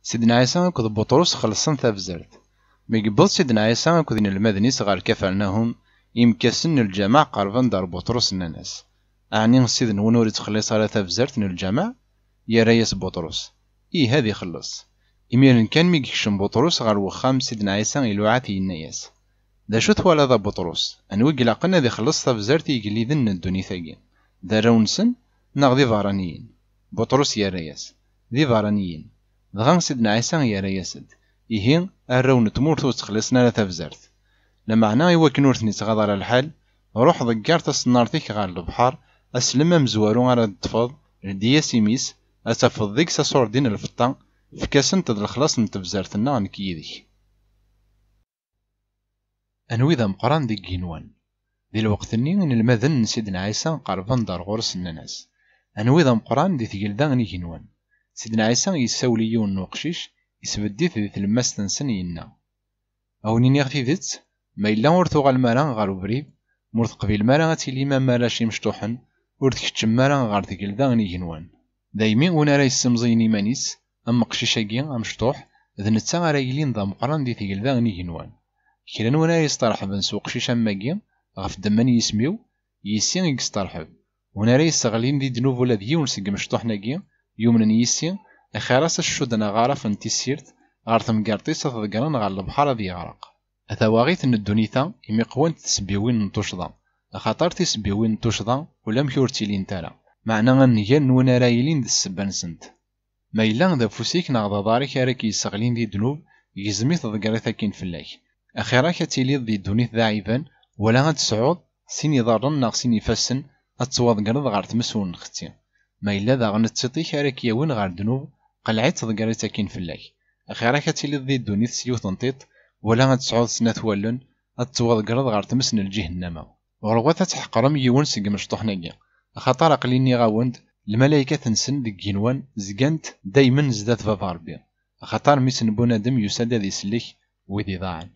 سيدنا عيسى أكد بطرس خلصن تافزرت. مي يقبض سيدنا عيسى أكد المدنيس غير كفرناهم يمكسن الجماع قربان دار بطرس الناس. أعني سيدنا ونور يتخلص على تافزرت الجماع يا ريس بطرس. هذي خلص. إميرن كان ميكشن بطرس غير وخام سيدنا عيسى إلوعاتي الناس. دا شو توالى ذا بطرس أنويق لقنا ذي خلص تافزرت يقلي ذن الدنيا ثاقين. دا رونسن ناغ ذي فارانيين. بطرس يا ريس ذي فارانيين. دغان سيدنا عيسى يا رياسد يهين الرون تمورت وتخلصنا لا تفزرت. لمعنى يوكن ورثني تغاضى على الحال روح ضقارت السنارتيك غار البحر أسلم مزوارو على الطفض رديا سيميس أتفض ذيك ساسور دين الفطان فكاسن تدخلص نتفزرتنا نكيديك. أنوي ذا مقران ديك جينوان ذي الوقت إن المذن سيدنا عيسى قربان دار غرس الناس. أنوي ذا مقران دي ثقيل غني جينوان. سيدنا عيسى يساولي يون نوقشيش يسبديت ذي تلمس تنسن ينا. أو نينيغ في ذات ما إلا ورثو المران غار بريب مرث قبيل مران غتيلي ما مالاشي مشطوحن ورث كتشم مران غار ثقيل غني جينوان. دايمين ونا راه يسمزين يمانيس أم قشيشاكي أم مشطوح ذ نتا راه يلين ذا مقران دي ثقيل غني جينوان. كيران ونا يسترحب نسوق قشيش أماكي غف دمان يسميو يسين يسترحب ونا راه يستغلين ذي دنوب ولا ذي ونسق مشطوحناكي يومن يسين أخيراس الشدنا غارف انتسيرت غار تمقارطيس تذكرن غار البحر ذي غرق. أثواغيث ان الدنيثا يمي قوان تسبيوين نتوشضا أخاطر تسبيوين نتوشضا ولا مكورتيلين تالا معنى غنيان نونا رايلين ذي السبان سنت. ما إلا ذا فوسيك نغضا دارك راك يسغلين ذي دنوب يزمي تذكريثا كين فلاك أخيراك تيليض ذي الدنيث ذا عيبان ولا غاد تسعود سين يضرن ناغ سين يفسن أتواضقرض غار تمسون نختي. ما إلا ذا غنتسطيك راك يوين غار دنوب قلعت تذكريثا كين فلاك أخيراك تيليض ذي الدنيث سيوث نطيط ولا غاد تسعود سنات والن أتواضقرض غار تمسن الجهنم ورغوثا تحقرم يوين سق مشطوحناكي أخاطر أقليني غاوند الملايكة تنسن ديك جنوان زقانت دايما زدات بابا ربي أخاطر ميسن بنادم يساد ذي سليك وذي ضاعن.